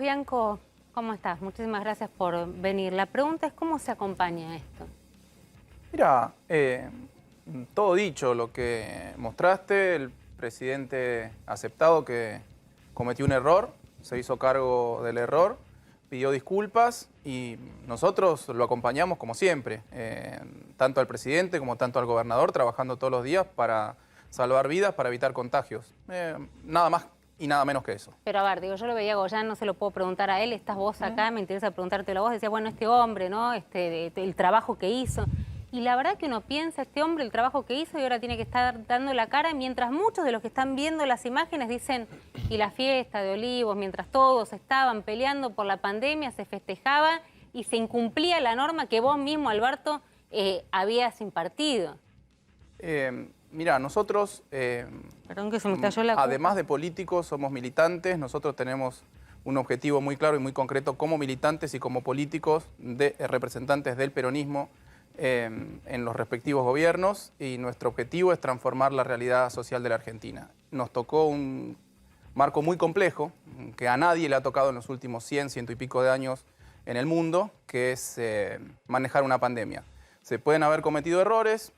Bianco, ¿cómo estás? Muchísimas gracias por venir. La pregunta es ¿cómo se acompaña esto? Mira, todo dicho, lo que mostraste, el presidente ha aceptado que cometió un error, se hizo cargo del error, pidió disculpas y nosotros lo acompañamos como siempre, tanto al presidente como tanto al gobernador, trabajando todos los días para salvar vidas, para evitar contagios. Nada más y nada menos que eso. Pero a ver, digo, yo lo veía a Goyán, no se lo puedo preguntar a él, estás vos acá, me interesa preguntártelo a vos, decía, bueno, este hombre, ¿no? El trabajo que hizo. Y la verdad que uno piensa, este hombre, el trabajo que hizo y ahora tiene que estar dando la cara, mientras muchos de los que están viendo las imágenes dicen, y la fiesta de Olivos, mientras todos estaban peleando por la pandemia, se festejaba y se incumplía la norma que vos mismo, Alberto, habías impartido. Mira, nosotros, Perdón que se me estalló la además de políticos, somos militantes. Nosotros tenemos un objetivo muy claro y muy concreto como militantes y como políticos, representantes del peronismo en los respectivos gobiernos, y nuestro objetivo es transformar la realidad social de la Argentina. Nos tocó un marco muy complejo, que a nadie le ha tocado en los últimos 100 y pico de años en el mundo, que es manejar una pandemia. Se pueden haber cometido errores.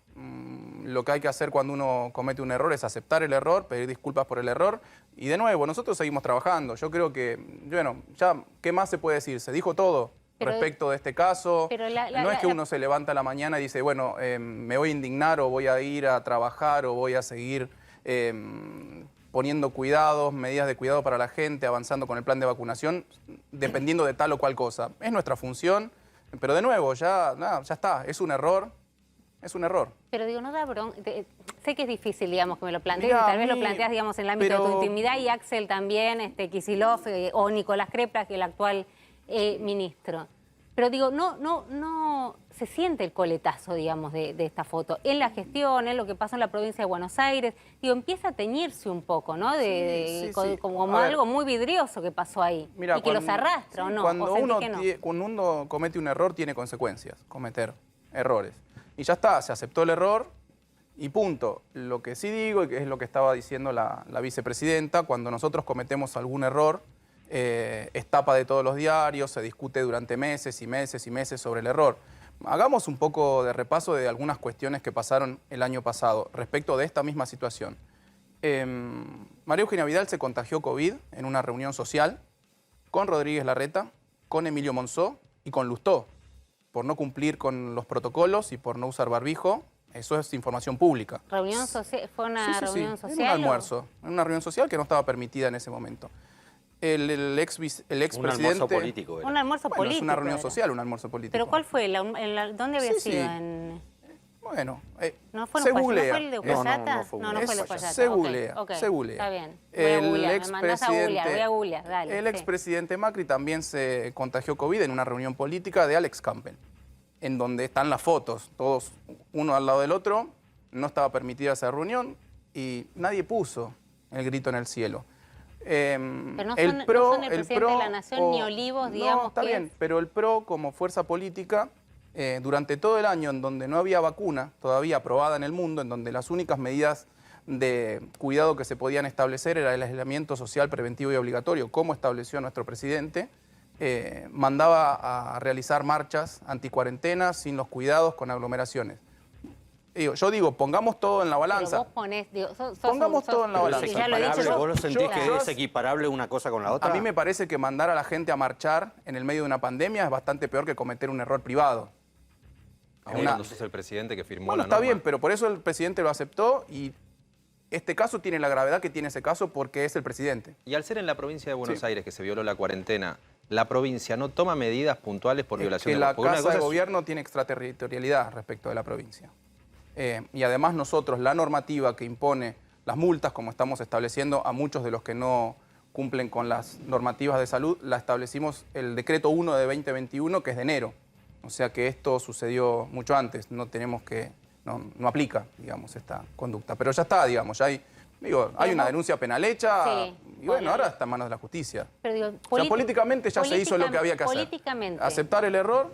Lo que hay que hacer cuando uno comete un error es aceptar el error, pedir disculpas por el error y de nuevo, nosotros seguimos trabajando. Yo creo que, bueno, ya, ¿qué más se puede decir? Se dijo todo respecto de este caso. No es que uno se levanta a la mañana y dice, bueno, me voy a indignar o voy a ir a trabajar o voy a seguir poniendo cuidados, medidas de cuidado para la gente, avanzando con el plan de vacunación, dependiendo de tal o cual cosa. Es nuestra función, pero de nuevo, ya está, es un error. Es un error. Pero digo, no da bronca. Sé que es difícil, digamos, que me lo plantees, y tal vez lo planteas, digamos, en el ámbito de tu intimidad, y Axel también, Kicillof, o Nicolás Creplas, que es el actual ministro. Pero digo, no se siente el coletazo, digamos, de esta foto. En la gestión, en lo que pasó en la provincia de Buenos Aires, digo, empieza a teñirse un poco, ¿no? Como algo muy vidrioso que pasó ahí. Mira, y que los arrastra, ¿o no? Cuando uno comete un error, tiene consecuencias, cometer errores. Y ya está, se aceptó el error y punto. Lo que sí digo, y que es lo que estaba diciendo la vicepresidenta, cuando nosotros cometemos algún error, es tapa de todos los diarios, se discute durante meses y meses y meses sobre el error. Hagamos un poco de repaso de algunas cuestiones que pasaron el año pasado respecto de esta misma situación. María Eugenia Vidal se contagió COVID en una reunión social con Rodríguez Larreta, con Emilio Monzó y con Lustó, por no cumplir con los protocolos y por no usar barbijo. Eso es información pública. ¿Reunión social? ¿Fue una reunión social? En un almuerzo, en una reunión social que no estaba permitida en ese momento. El expresidente... Un almuerzo político. Un almuerzo político. Es una reunión social, un almuerzo político. ¿Pero cuál fue? ¿Dónde había sido? Bueno, se googlea. ¿No fue el de Uspallata? No fue el de Uspallata. Se googlea, se googlea. Está bien. Voy a googlear, dale. El expresidente Macri también se contagió COVID en una reunión política de Alex Campbell, en donde están las fotos, todos uno al lado del otro. No estaba permitida esa reunión y nadie puso el grito en el cielo. Pero no son el presidente de la Nación ni Olivos, digamos. No, está bien, pero el PRO como fuerza política, durante todo el año en donde no había vacuna todavía aprobada en el mundo, en donde las únicas medidas de cuidado que se podían establecer era el aislamiento social preventivo y obligatorio, como estableció nuestro presidente, mandaba a realizar marchas anticuarentenas sin los cuidados, con aglomeraciones. Yo digo, pongamos todo en la balanza. Pero vos ponés, pongamos todo en la balanza. ¿Vos lo sentís que es equiparable una cosa con la otra? A mí me parece que mandar a la gente a marchar en el medio de una pandemia es bastante peor que cometer un error privado. Cuando sos el presidente que firmó la norma. Está bien, pero por eso el presidente lo aceptó y este caso tiene la gravedad que tiene ese caso porque es el presidente. Y al ser en la provincia de Buenos Aires que se violó la cuarentena, ¿la provincia no toma medidas puntuales por violación de la cuarentena? La Casa de Gobierno tiene extraterritorialidad respecto de la provincia. Y además nosotros, la normativa que impone las multas, como estamos estableciendo a muchos de los que no cumplen con las normativas de salud, la establecimos el decreto 1 de 2021, que es de enero. O sea que esto sucedió mucho antes, no aplica, digamos, esta conducta. Pero ya está, digamos, ya hay una denuncia penal hecha y bueno, ahora está en manos de la justicia. Pero digo, políticamente ya se hizo lo que había que hacer. Aceptar el error,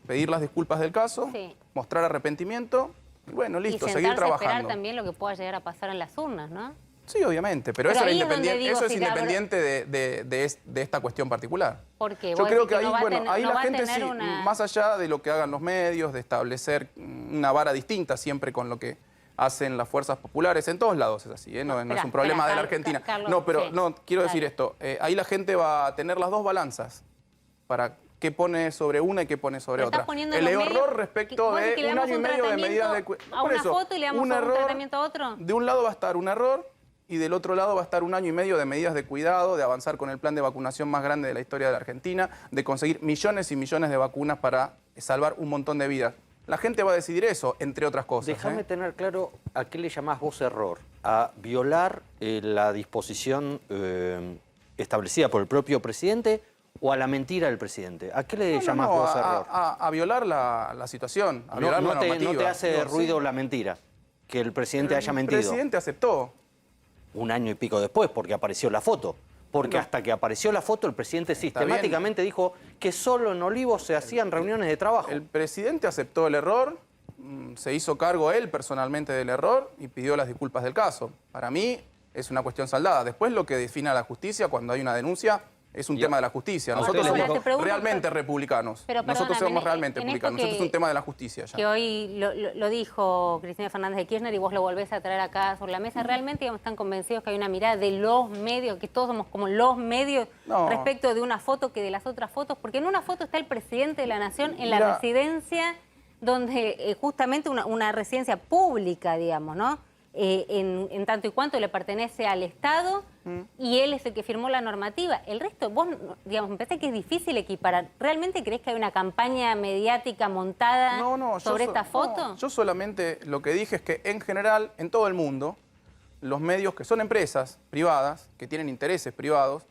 pedir las disculpas del caso, mostrar arrepentimiento y bueno, listo, seguir trabajando. Y esperar también lo que pueda llegar a pasar en las urnas, ¿no? Sí, obviamente, pero Pero eso, ahí es donde digo, eso es si te independiente de esta cuestión particular. Porque Yo vos creo decís que ahí, no va a bueno, tener- ahí no la va a gente tener sí, una- más allá de lo que hagan los medios, de establecer una vara distinta siempre con lo que hacen las fuerzas populares, en todos lados es así, ¿eh? No es Espera, un problema de la Carlos, Argentina. Carlos, No, pero sí, no, quiero decir dale. esto, ahí la gente va a tener las dos balanzas para qué pone sobre una y qué pone sobre Pero estás otra. poniendo El los error medios- respecto vos decís de que le un damos año y un medio de medidas de tratamiento a una foto y le damos un tratamiento a otro. De un lado va a estar un error y del otro lado va a estar un año y medio de medidas de cuidado, de avanzar con el plan de vacunación más grande de la historia de la Argentina, de conseguir millones y millones de vacunas para salvar un montón de vidas. La gente va a decidir eso, entre otras cosas. Déjame tener claro a qué le llamás vos error. ¿A violar la disposición establecida por el propio presidente o a la mentira del presidente? ¿A qué le llamás vos error? A violar la situación, a violar la No normativa. te hace No, ruido sí. la mentira, que el presidente haya mentido. El presidente aceptó. Un año y pico después, porque apareció la foto. Porque hasta que apareció la foto, el presidente sistemáticamente dijo que solo en Olivos se hacían reuniones de trabajo. El presidente aceptó el error, se hizo cargo él personalmente del error y pidió las disculpas del caso. Para mí es una cuestión saldada. Después lo que define la justicia cuando hay una denuncia es un tema de la justicia. Nosotros Ahora, te somos pregunto, realmente republicanos. pero Nosotros perdóname, somos realmente en esto republicanos. Nosotros es un tema de la justicia ya. Que hoy lo dijo Cristina Fernández de Kirchner y vos lo volvés a traer acá sobre la mesa. ¿Realmente digamos, están convencidos que hay una mirada de los medios, que todos somos como los medios No. respecto de una foto que de las otras fotos? Porque en una foto está el presidente de la Nación en la Mira. residencia, donde justamente una residencia pública, digamos, ¿no? En tanto y cuanto le pertenece al Estado y él es el que firmó la normativa. El resto, vos, digamos, me parece que es difícil equiparar. ¿Realmente crees que hay una campaña mediática montada sobre esta foto? No, yo solamente lo que dije es que en general, en todo el mundo, los medios que son empresas privadas, que tienen intereses privados,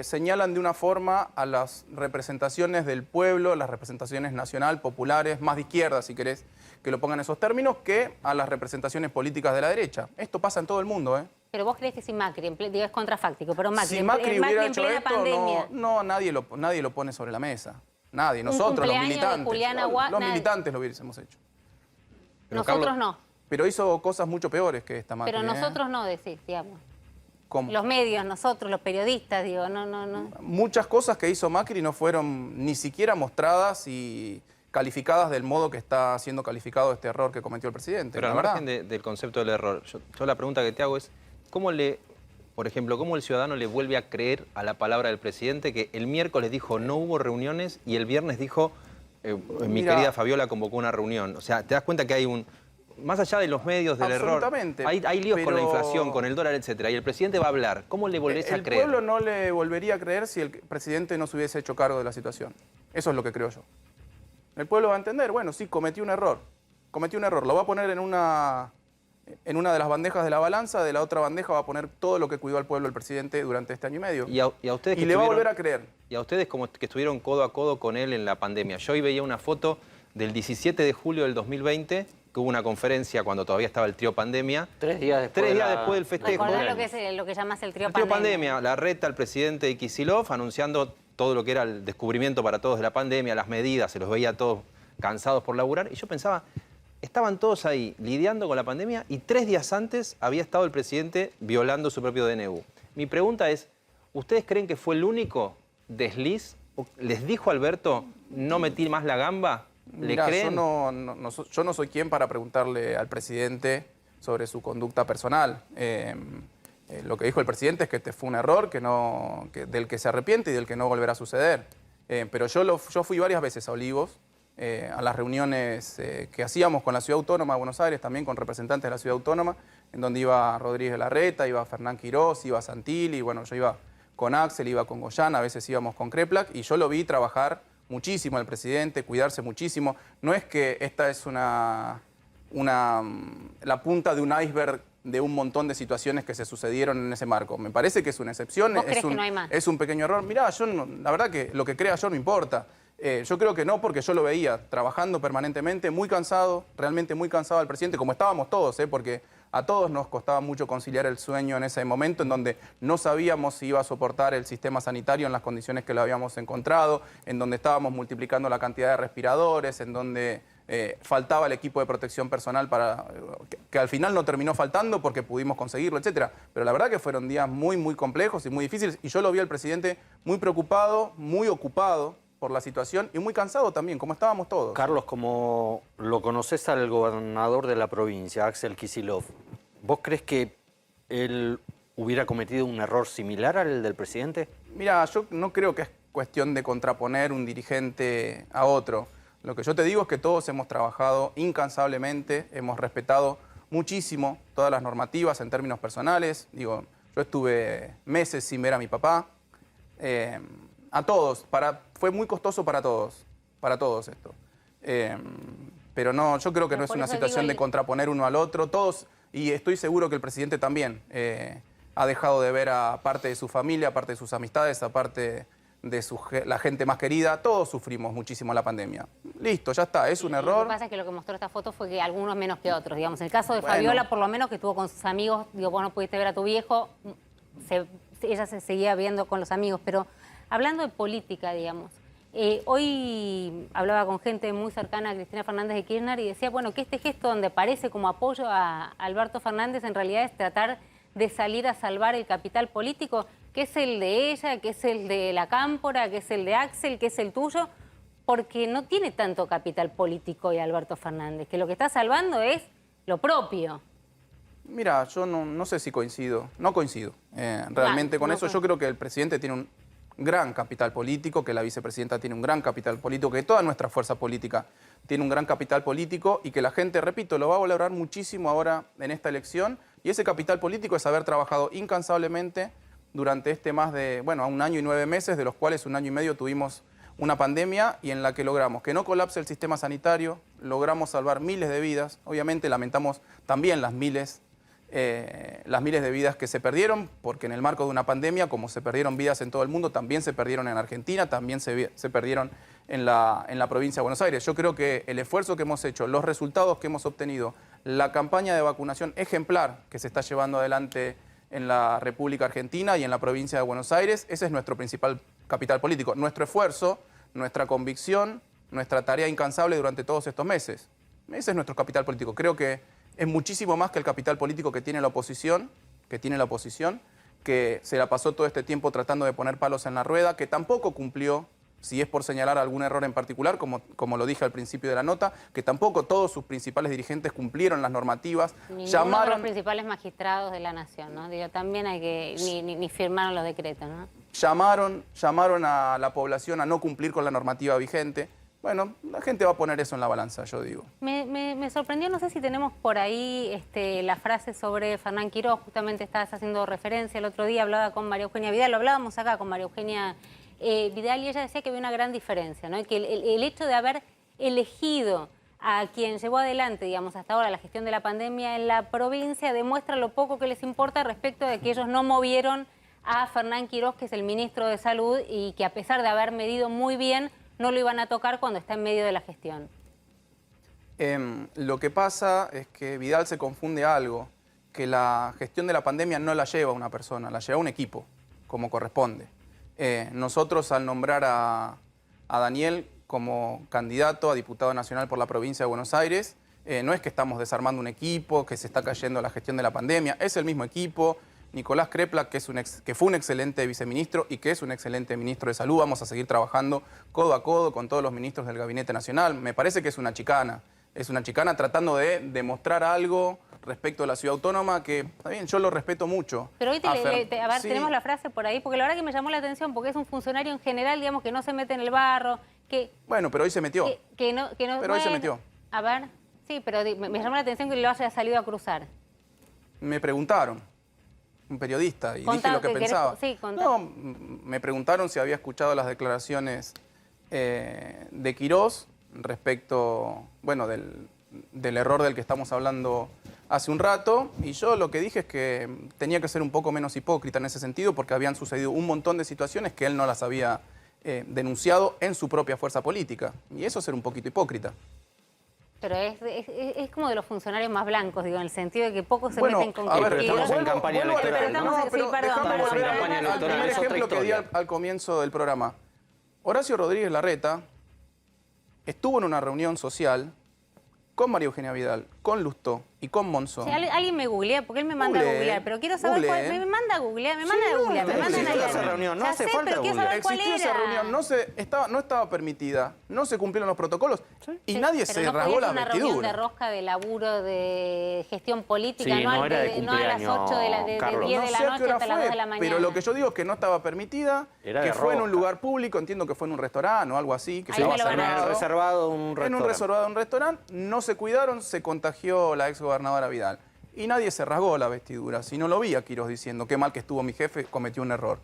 señalan de una forma a las representaciones del pueblo, las representaciones nacional, populares, más de izquierda, si querés que lo pongan en esos términos, que a las representaciones políticas de la derecha. Esto pasa en todo el mundo, ¿eh? Pero vos crees que si Macri, digo, es contrafáctico, pero Macri, Si Macri hubiera en hecho plena esto, pandemia, nadie lo pone sobre la mesa. Nadie, nosotros, los cumpleaños de militantes. Juliana Los nadie. militantes lo hubiésemos hecho. Pero, nosotros Carlos, no. Pero hizo cosas mucho peores que esta Macri. Pero ¿eh? nosotros no, decís, digamos. ¿Cómo? Los medios, nosotros, los periodistas, digo, no. Muchas cosas que hizo Macri no fueron ni siquiera mostradas y calificadas del modo que está siendo calificado este error que cometió el presidente. Pero la al verdad. margen del concepto del error, yo la pregunta que te hago es, por ejemplo, ¿cómo el ciudadano le vuelve a creer a la palabra del presidente que el miércoles dijo no hubo reuniones y el viernes dijo mi Mira, querida Fabiola convocó una reunión? O sea, te das cuenta que hay más allá de los medios, del error, Absolutamente, hay líos con la pero- inflación, con el dólar, etcétera, y el presidente va a hablar. ¿Cómo le volvés a El creer? pueblo no le volvería a creer si el presidente no se hubiese hecho cargo de la situación. Eso es lo que creo yo. El pueblo va a entender, bueno, sí, cometí un error. Lo va a poner en una de las bandejas de la balanza, de la otra bandeja va a poner todo lo que cuidó al pueblo el presidente durante este año y medio. Y a ustedes que le va a estuvieron- volver a creer. Y a ustedes como que estuvieron codo a codo con él en la pandemia. Yo hoy veía una foto del 17 de julio del 2020, que hubo una conferencia cuando todavía estaba el trío pandemia. 3 días después. 3 días después del festejo. Recordá lo que es lo que llamas el trío El trío pandemia. pandemia, la reta, el presidente de Kicillof anunciando todo lo que era el descubrimiento para todos de la pandemia, las medidas, se los veía a todos cansados por laburar. Y yo pensaba, estaban todos ahí lidiando con la pandemia y 3 días antes había estado el presidente violando su propio DNU. Mi pregunta es, ¿ustedes creen que fue el único desliz? ¿Les dijo Alberto, no metí más la gamba? ¿Le Mirá, creen? yo no soy quien para preguntarle al presidente sobre su conducta personal. Lo que dijo el presidente es que este fue un error del que se arrepiente y del que no volverá a suceder. Pero yo fui varias veces a Olivos, a las reuniones que hacíamos con la Ciudad Autónoma de Buenos Aires, también con representantes de la Ciudad Autónoma, en donde iba Rodríguez Larreta, iba Fernán Quirós, iba Santilli, bueno, yo iba con Axel, iba con Goyán, a veces íbamos con Kreplak, y yo lo vi trabajar muchísimo al presidente, cuidarse muchísimo. No es que esta es la punta de un iceberg de un montón de situaciones que se sucedieron en ese marco. Me parece que es una excepción. ¿Vos crees que no hay más? Es un pequeño error. Mirá, la verdad que lo que crea yo no importa. Yo creo que no, porque yo lo veía trabajando permanentemente, muy cansado, realmente muy cansado al presidente, como estábamos todos, porque a todos nos costaba mucho conciliar el sueño en ese momento en donde no sabíamos si iba a soportar el sistema sanitario en las condiciones que lo habíamos encontrado, en donde estábamos multiplicando la cantidad de respiradores, en donde faltaba el equipo de protección personal que al final no terminó faltando porque pudimos conseguirlo, etcétera. Pero la verdad que fueron días muy, muy complejos y muy difíciles. Y yo lo vi al presidente muy preocupado, muy ocupado por la situación y muy cansado también, como estábamos todos. Carlos, como lo conoces al gobernador de la provincia, Axel Kicillof, ¿vos crees que él hubiera cometido un error similar al del presidente? Mira, yo no creo que es cuestión de contraponer un dirigente a otro. Lo que yo te digo es que todos hemos trabajado incansablemente, hemos respetado muchísimo todas las normativas en términos personales. Digo, yo estuve meses sin ver a mi papá. A todos, fue muy costoso para todos esto. Pero no, yo creo que no es una situación de contraponer uno al otro. Todos, y estoy seguro que el presidente también ha dejado de ver a parte de su familia, a parte de sus amistades, a parte de la gente más querida. Todos sufrimos muchísimo la pandemia. Listo, ya está, es un error. Lo que pasa es que lo que mostró esta foto fue que algunos menos que otros. Digamos, en el caso de Fabiola, por lo menos que estuvo con sus amigos, digo, vos no pudiste ver a tu viejo, ella se seguía viendo con los amigos. Pero hablando de política, digamos, hoy hablaba con gente muy cercana a Cristina Fernández de Kirchner y decía, bueno, que este gesto donde parece como apoyo a Alberto Fernández en realidad es tratar de salir a salvar el capital político, que es el de ella, que es el de la Cámpora, que es el de Axel, que es el tuyo, porque no tiene tanto capital político y Alberto Fernández, que lo que está salvando es lo propio. Mira, yo no sé si coincido, no coincido realmente con eso. Yo creo que el presidente tiene un gran capital político, que la vicepresidenta tiene un gran capital político, que toda nuestra fuerza política tiene un gran capital político y que la gente, repito, lo va a valorar muchísimo ahora en esta elección. Y ese capital político es haber trabajado incansablemente durante más de, bueno, 1 año y 9 meses, de los cuales 1 año y medio tuvimos una pandemia y en la que logramos que no colapse el sistema sanitario, logramos salvar miles de vidas. Obviamente lamentamos también las miles de vidas que se perdieron, porque en el marco de una pandemia, como se perdieron vidas en todo el mundo, también se perdieron en Argentina, también se perdieron en la provincia de Buenos Aires. Yo creo que el esfuerzo que hemos hecho, los resultados que hemos obtenido, la campaña de vacunación ejemplar que se está llevando adelante en la República Argentina y en la provincia de Buenos Aires, ese es nuestro principal capital político. Nuestro esfuerzo, nuestra convicción, nuestra tarea incansable durante todos estos meses. Ese es nuestro capital político. Creo que es muchísimo más que el capital político que tiene la oposición, que se la pasó todo este tiempo tratando de poner palos en la rueda, que tampoco cumplió, si es por señalar algún error en particular, como lo dije al principio de la nota, que tampoco todos sus principales dirigentes cumplieron las normativas. Ninguno de los principales magistrados de la nación, ¿no? Digo, también hay que ni firmaron los decretos, ¿no? Llamaron a la población a no cumplir con la normativa vigente. Bueno, la gente va a poner eso en la balanza, yo digo. Me sorprendió, no sé si tenemos por ahí la frase sobre Fernán Quirós, justamente estabas haciendo referencia, el otro día hablaba con María Eugenia Vidal, lo hablábamos acá con María Eugenia Vidal y ella decía que había una gran diferencia, ¿no? Y que el hecho de haber elegido a quien llevó adelante, digamos, hasta ahora la gestión de la pandemia en la provincia demuestra lo poco que les importa respecto de que ellos no movieron a Fernán Quirós, que es el ministro de Salud, y que a pesar de haber medido muy bien, no lo iban a tocar cuando está en medio de la gestión. Lo que pasa es que Vidal se confunde algo, que la gestión de la pandemia no la lleva una persona, la lleva un equipo, como corresponde. Nosotros al nombrar a Daniel como candidato a diputado nacional por la provincia de Buenos Aires, no es que estamos desarmando un equipo, que se está cayendo la gestión de la pandemia, es el mismo equipo. Nicolás Crepla, que fue un excelente viceministro y que es un excelente ministro de Salud. Vamos a seguir trabajando codo a codo con todos los ministros del Gabinete Nacional. Me parece que es una chicana tratando de demostrar algo respecto a la ciudad autónoma que, está bien, yo lo respeto mucho. Pero hoy sí. Tenemos la frase por ahí, porque la verdad que me llamó la atención, porque es un funcionario en general, digamos, que no se mete en el barro, que... Bueno, pero hoy se metió. Hoy se metió. A ver, sí, pero me llamó la atención que lo haya salido a cruzar. Me preguntaron. Un periodista, y dije lo que pensaba. Sí, no, me preguntaron si había escuchado las declaraciones de Quirós respecto, bueno, del error del que estamos hablando hace un rato, y yo lo que dije es que tenía que ser un poco menos hipócrita en ese sentido, porque habían sucedido un montón de situaciones que él no las había denunciado en su propia fuerza política, y eso es ser un poquito hipócrita. Pero es como de los funcionarios más blancos, digo, en el sentido de que pocos se meten con... A ver, estamos en campaña electoral, ¿no? Pero estamos en campaña electoral, el primer es otra ejemplo que di historia. al comienzo del programa. Horacio Rodríguez Larreta estuvo en una reunión social con María Eugenia Vidal, con Lustó y con Monzón. Si alguien me googlea, porque él me manda a googlear, pero quiero saber cuál. Me manda a googlear, me manda a googlear, me mandan a existió esa reunión, no Ya hace sé, falta pero quiero googlear. saber cuál Existió esa era. reunión, no estaba permitida, no se cumplieron los protocolos y nadie Pero se no rasgó podía la ser una reunión de vestidura. rosca de laburo de gestión política, Sí, no, no era de no a las cumpleaños, 8 de Carlos. 10 No de la sé a qué noche hora hasta las 2 de la fue, mañana. pero lo que yo digo es que no estaba permitida, Era que de fue en un rosca. lugar público, entiendo que fue en un restaurante o algo así, que Ahí se me había lo van a cerrado. reservado un En un restaurante. reservado un restaurante, no se cuidaron, se contagió la exgobernadora Vidal. Y nadie se rasgó la vestidura. Si no lo vi a Quiroz diciendo, qué mal que estuvo mi jefe, cometió un error.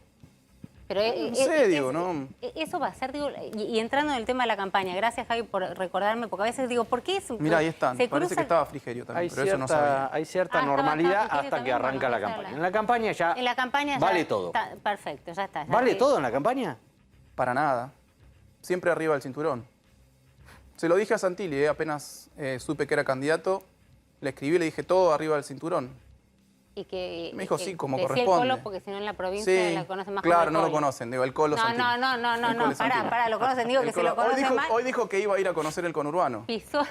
Pero No sé, digo, ¿no? Eso va a ser, digo, y entrando en el tema de la campaña, gracias Javi por recordarme, porque a veces digo, ¿por qué eso? Mira, ahí están. se Parece cruza- que estaba Frigerio también, Hay pero eso no sabía. cierta estaba normalidad Frigerio hasta que también, arranca bueno, la ya campaña. habla. En la campaña ya En la campaña vale ya todo. está perfecto, ya está. ya ¿Vale sí. todo en la campaña? Para nada. Siempre arriba del cinturón. Se lo dije a Santilli, apenas supe que era candidato, le escribí y le dije todo arriba del cinturón. Y que, Me dijo, sí, como decía corresponde. el Colo, porque si no en la provincia Sí, la conocen más claro, como el no lo Colo. conocen, digo, el Colo No, Santilli. El Colo Santilli. pará, lo conocen, digo El que se Colo. lo conocen más. Hoy dijo que iba a ir a conocer el conurbano. Pisó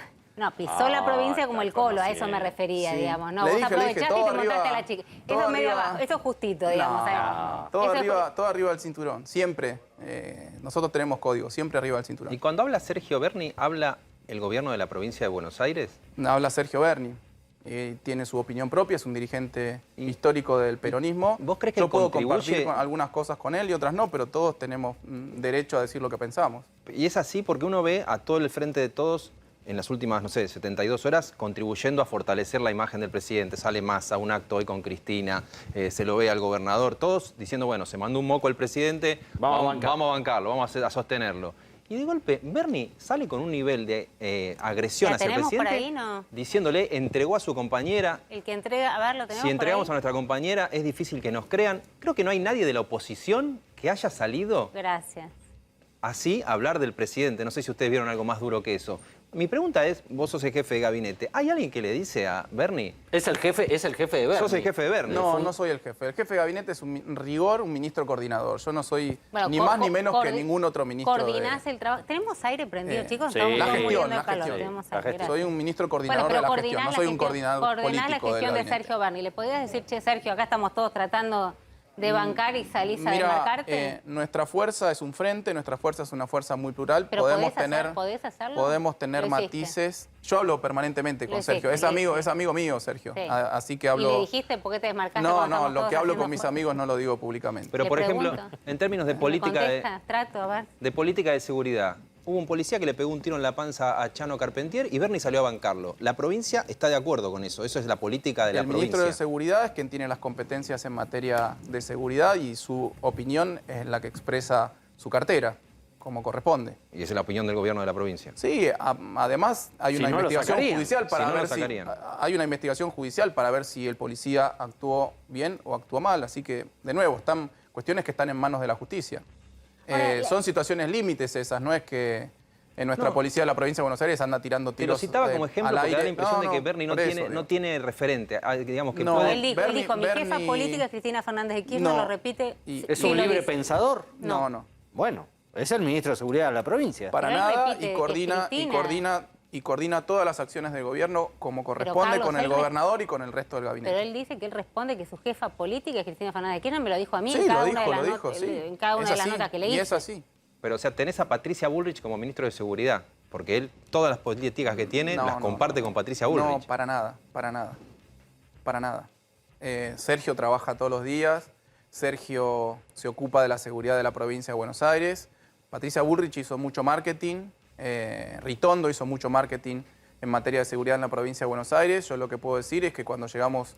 la provincia como el Colo, a eso me refería, Sí. digamos. No, Le vos dije, aprovechaste todo y te montaste arriba, a la chica. todo Eso es medio arriba. abajo, eso es justito, digamos. No, ¿sabes? todo arriba del cinturón, siempre. Nosotros tenemos código, siempre arriba del cinturón. Y cuando habla Sergio Berni, ¿habla el gobierno de la provincia de Buenos Aires? Habla Sergio Berni. Tiene su opinión propia, es un dirigente histórico del peronismo. ¿Vos crees que Yo él puedo contribuye- compartir algunas cosas con él y otras no, pero todos tenemos derecho a decir lo que pensamos. Y es así porque uno ve a todo el frente de todos en las últimas, no sé, 72 horas contribuyendo a fortalecer la imagen del presidente. Sale más a un acto hoy con Cristina, se lo ve al gobernador, todos diciendo, bueno, se mandó un moco el presidente, Vamos a bancarlo, vamos a sostenerlo. Y de golpe, Berni sale con un nivel de agresión ¿La hacia el tenemos por presidente, ahí, no? diciéndole, entregó a su compañera. El que entrega, a ver, lo tenemos Si entregamos por a ahí. nuestra compañera, es difícil que nos crean. Creo que no hay nadie de la oposición que haya salido Gracias. así a hablar del presidente. No sé si ustedes vieron algo más duro que eso. Mi pregunta es, vos sos el jefe de gabinete, ¿hay alguien que le dice a Berni? Es el jefe de Berni. Sos el jefe de Berni. No, no soy el jefe. El jefe de gabinete es un rigor, un ministro coordinador. Yo no soy Bueno, ni más ni menos que ningún otro ministro. Coordinás el trabajo. ¿Tenemos aire prendido, chicos? sí. Estamos La muriendo gestión, de la calor. gestión. Tenemos La aire, gestión. Soy gracias. un ministro coordinador de la gestión, no soy un coordinador coordinás la político del gestión de gabinete. Sergio Berni. ¿Le podías decir, che, Sergio, acá estamos todos tratando de bancar y salís a desmarcarte? Nuestra fuerza es un frente, nuestra fuerza es una fuerza muy plural. Pero podemos ¿podés hacerlo? podemos tener Lo hiciste. matices. Yo hablo permanentemente Lo con hiciste, Sergio. Es amigo mío, Sergio. Sí. Así que ¿Y hablo. le dijiste por qué te desmarcaste? No, cuando no, estamos lo todos que hablo haciendo con mis fuerza? amigos no lo digo públicamente. Pero, Le por ejemplo, pregunto. en términos de ¿Me política contesta? Trato, a ver. de política de seguridad, hubo un policía que le pegó un tiro en la panza a Chano Carpentier y Berni salió a bancarlo. La provincia está de acuerdo con eso. Eso es la política de la El ministro provincia. de Seguridad es quien tiene las competencias en materia de seguridad y su opinión es la que expresa su cartera, como corresponde. Y esa es la opinión del gobierno de la provincia. Sí, además hay Si una no, lo investigación sacarían. judicial para Si no, lo ver si sacarían. hay una investigación judicial para ver si el policía actuó bien o actuó mal. Así que, de nuevo, están cuestiones que están en manos de la justicia. Son situaciones límites esas, no es que en nuestra policía de la provincia de Buenos Aires anda tirando Te lo tiros citaba como ejemplo al porque da la aire. impresión de que No, Berni no por eso, tiene, digo. no tiene referente. Digamos que No, puede... Él dijo, Berni- mi jefa Berni- política es Cristina Fernández de Kirchner, No. lo repite. Y- ¿Es sí un lo libre dice. pensador? No. Bueno, es el ministro de Seguridad de la provincia. Para Pero él nada, repite y que coordina, Cristina. y coordina todas las acciones del gobierno como corresponde Carlos, con el él gobernador y con el resto del gabinete. Pero él dice que él responde que su jefa política es Cristina Fernández de Kirchner, me lo dijo a mí Sí, en cada lo una de dijo, las lo notas, dijo, sí. en cada una Es de las así, notas que le y hice. es así. Pero, o sea, tenés a Patricia Bullrich como ministro de Seguridad, porque él todas las políticas que tiene No, las no, comparte no. con Patricia Bullrich. No, para nada. Sergio trabaja todos los días, Sergio se ocupa de la seguridad de la provincia de Buenos Aires, Patricia Bullrich hizo mucho marketing, Ritondo hizo mucho marketing en materia de seguridad en la provincia de Buenos Aires. Yo lo que puedo decir es que cuando llegamos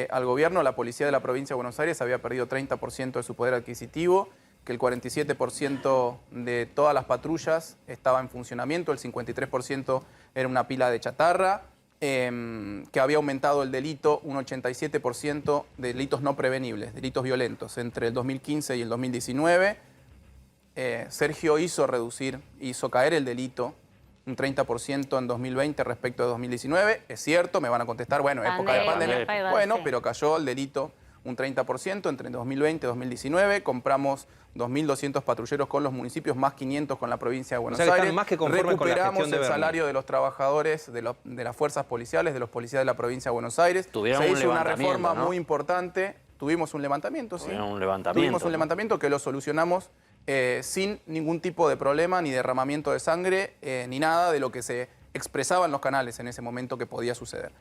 al gobierno, la policía de la provincia de Buenos Aires había perdido 30% de su poder adquisitivo, que el 47% de todas las patrullas estaba en funcionamiento, el 53% era una pila de chatarra, que había aumentado el delito un 87% de delitos no prevenibles, delitos violentos, entre el 2015 y el 2019. Sergio hizo caer el delito un 30% en 2020 respecto de 2019. Es cierto, me van a contestar, bueno, época de Pandemia, pandemia. pandemia, Bueno, sí. pero cayó el delito un 30% entre 2020 y 2019. Compramos 2.200 patrulleros con los municipios, más 500 con la provincia de Buenos sea que están Aires. más que conformes con la Recuperamos gestión de el Bernie. salario de los trabajadores de las fuerzas policiales, de los policías de la provincia de Buenos Aires. Tuvieron Se un hizo una levantamiento, reforma ¿no? muy importante. Tuvimos un levantamiento, sí. Tuvieron un levantamiento, Tuvimos un ¿no? levantamiento que lo solucionamos sin ningún tipo de problema, ni derramamiento de sangre, ni nada de lo que se expresaba en los canales en ese momento que podía suceder.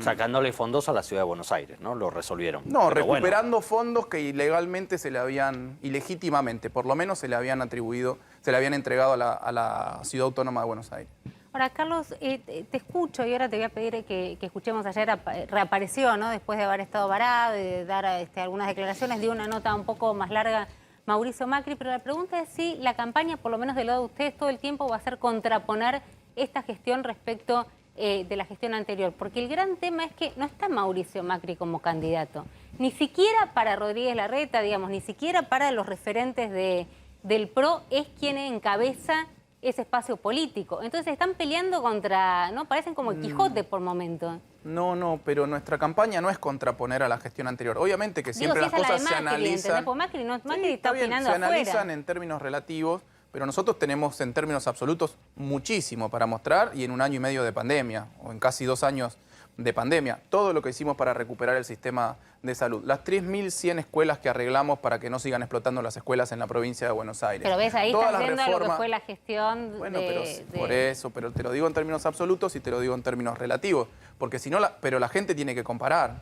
Sacándole fondos a la ciudad de Buenos Aires, ¿no? Lo resolvieron. No, Pero bueno, recuperando fondos que ilegalmente se le habían, ilegítimamente, por lo menos se le habían atribuido, se le habían entregado a la Ciudad Autónoma de Buenos Aires. Ahora, Carlos, te escucho y ahora te voy a pedir que escuchemos ayer, reapareció, ¿no? Después de haber estado varado y de dar algunas declaraciones, dio una nota un poco más larga Mauricio Macri, pero la pregunta es si la campaña, por lo menos del lado de ustedes, todo el tiempo va a ser contraponer esta gestión respecto de la gestión anterior, porque el gran tema es que no está Mauricio Macri como candidato, ni siquiera para Rodríguez Larreta, digamos, ni siquiera para los referentes del PRO es quien encabeza ese espacio político. Entonces están peleando contra, ¿no? Parecen como el Quijote por momento. No, pero nuestra campaña no es contraponer a la gestión anterior. Obviamente que siempre Digo, si las esa cosas es la se de Macri, ¿entendés? analizan. Porque Macri Sí, está bien, opinando se afuera. analizan en términos relativos, pero nosotros tenemos en términos absolutos muchísimo para mostrar y en un año y medio de pandemia, o en casi 2 años de pandemia, todo lo que hicimos para recuperar el sistema de salud. Las 3.100 escuelas que arreglamos para que no sigan explotando las escuelas en la provincia de Buenos Aires. Pero ves, ahí Todas estás las yendo a lo que reformas- fue la gestión Bueno, de... por eso, pero te lo digo en términos absolutos y te lo digo en términos relativos, porque si no, pero la gente tiene que comparar.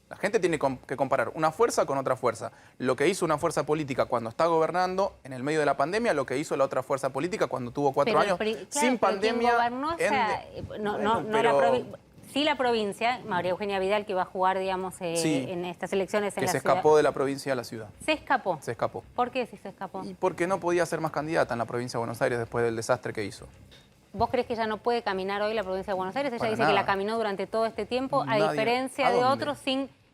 La gente tiene que comparar una fuerza con otra fuerza. Lo que hizo una fuerza política cuando está gobernando en el medio de la pandemia, lo que hizo la otra fuerza política cuando tuvo 4 años claro, sin pero quien pandemia. gobernó, o sea, sí la provincia, María Eugenia Vidal, que va a jugar, digamos, Sí, en estas elecciones en que la se ciudad. escapó de la provincia a la ciudad. Se escapó. Se escapó. ¿Por qué si se escapó? Y porque no podía ser más candidata en la provincia de Buenos Aires después del desastre que hizo. ¿Vos crees que ella no puede caminar hoy la provincia de Buenos Aires? Ella Para dice nada. que la caminó durante todo este tiempo, a Nadie. diferencia ¿A de dónde? otros,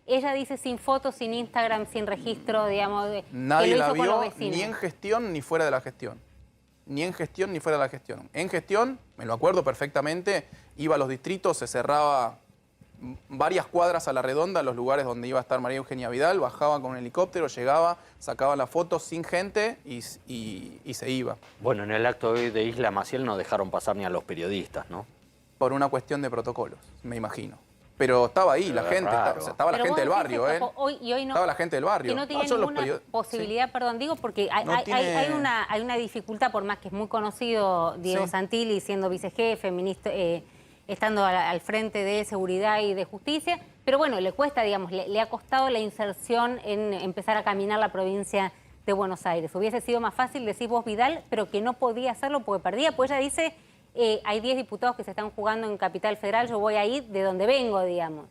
ella dice sin fotos, sin Instagram, sin registro, digamos, que Nadie lo la hizo con los vio vecinos. ni en gestión ni fuera de la gestión. Ni en gestión ni fuera de la gestión. En gestión, me lo acuerdo perfectamente, iba a los distritos, se cerraba varias cuadras a la redonda, los lugares donde iba a estar María Eugenia Vidal, bajaba con un helicóptero, llegaba, sacaba la foto sin gente y se iba. bueno, en el acto de Isla Maciel no dejaron pasar ni a los periodistas, ¿no? Por una cuestión de protocolos, me imagino. Pero estaba ahí Pero la es gente, raro. o sea, estaba la Pero gente del vos barrio, decís ¿eh? que hoy no, Estaba la gente del barrio. que no tenía son los ninguna posibilidad, Sí. perdón, digo, porque No tiene- hay una dificultad, por más que es muy conocido Diego Sí. Santilli siendo vicejefe, ministro, estando al frente de Seguridad y de Justicia, pero bueno, le cuesta, digamos, le ha costado la inserción en empezar a caminar la provincia de Buenos Aires. Hubiese sido más fácil, decís vos, Vidal, pero que no podía hacerlo porque perdía, pues ella dice, hay 10 diputados que se están jugando en Capital Federal, yo voy a ir de donde vengo, digamos.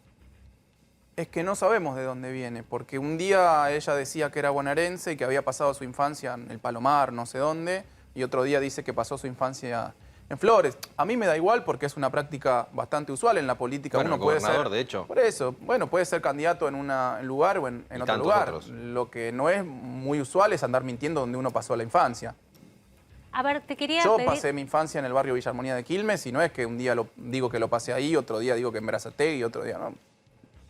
Es que no sabemos de dónde viene, porque un día ella decía que era bonaerense y que había pasado su infancia en el Palomar, no sé dónde, y otro día dice que pasó su infancia en Flores. A mí me da igual porque es una práctica bastante usual en la política. Bueno, Uno puede gobernador, ser, de hecho. Por eso, bueno, puede ser candidato en un lugar o en Y otro tantos lugar. otros. Lo que no es muy usual es andar mintiendo donde uno pasó la infancia. A ver, te quería Yo pedir... pasé mi infancia en el barrio Villa Armonía de Quilmes y no es que un día digo que lo pasé ahí, otro día digo que en Berazategui, otro día no.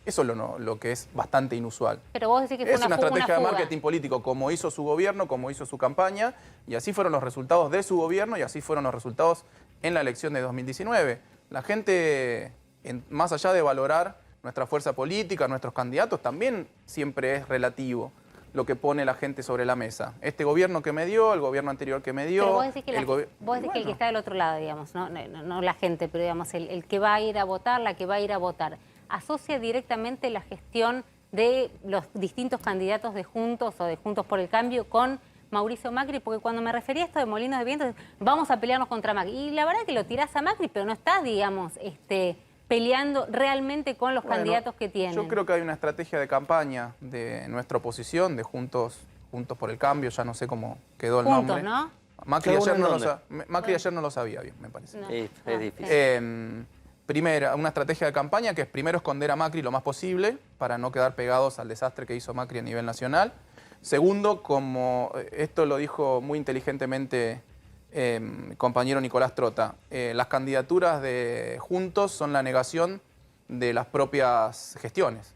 Eso es lo que es bastante inusual. Pero vos decís que fue Es una fuga, estrategia de fuga. marketing político, como hizo su gobierno, como hizo su campaña, y así fueron los resultados de su gobierno y así fueron los resultados en la elección de 2019. La gente, más allá de valorar nuestra fuerza política, nuestros candidatos, también siempre es relativo lo que pone la gente sobre la mesa. Este gobierno que me dio, el gobierno anterior que me dio... Pero vos decís que, vos decís que el que Bueno. está del otro lado, digamos, no la gente, pero digamos, el que va a ir a votar, la que va a ir a votar, asocia directamente la gestión de los distintos candidatos de Juntos o de Juntos por el Cambio con Mauricio Macri, porque cuando me refería a esto de molinos de viento, vamos a pelearnos contra Macri. Y la verdad que lo tirás a Macri, pero no estás, digamos, peleando realmente con los candidatos que tienen. Yo creo que hay una estrategia de campaña de nuestra oposición, de Juntos por el Cambio, ya no sé cómo quedó el Juntos, nombre. ¿no? Macri ¿Cada ayer, uno no en lo, dónde? Macri ayer no lo sabía bien, me parece. No. Es Ah, difícil. Primera, una estrategia de campaña que es primero esconder a Macri lo más posible para no quedar pegados al desastre que hizo Macri a nivel nacional. Segundo, como esto lo dijo muy inteligentemente mi compañero Nicolás Trota, las candidaturas de Juntos son la negación de las propias gestiones.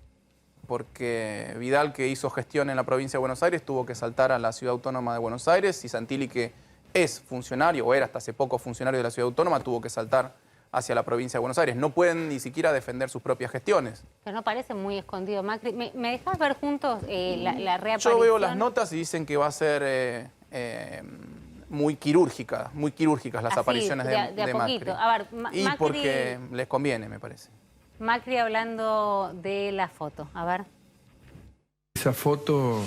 porque Vidal, que hizo gestión en la provincia de Buenos Aires, tuvo que saltar a la Ciudad Autónoma de Buenos Aires, y Santilli, que es funcionario, o era hasta hace poco funcionario de la Ciudad Autónoma, tuvo que saltar hacia la provincia de Buenos Aires. No pueden ni siquiera defender sus propias gestiones. Pero no parece muy escondido, Macri. ¿Me dejás ver juntos la reaparición? Yo veo las notas y dicen que va a ser muy quirúrgicas las Así, apariciones de a Macri. poquito. A ver, y Macri, porque les conviene, me parece. Macri hablando de la foto. A ver. Esa foto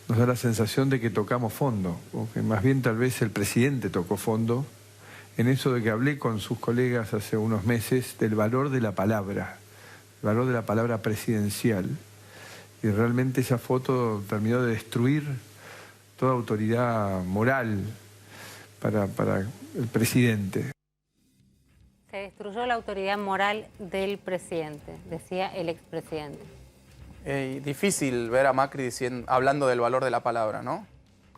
nos da la sensación de que tocamos fondo, o que más bien tal vez el presidente tocó fondo, en eso de que hablé con sus colegas hace unos meses del valor de la palabra, el valor de la palabra presidencial. Y realmente esa foto terminó de destruir toda autoridad moral para el presidente. Se destruyó la autoridad moral del presidente, decía el expresidente. Difícil ver a Macri hablando del valor de la palabra, ¿no?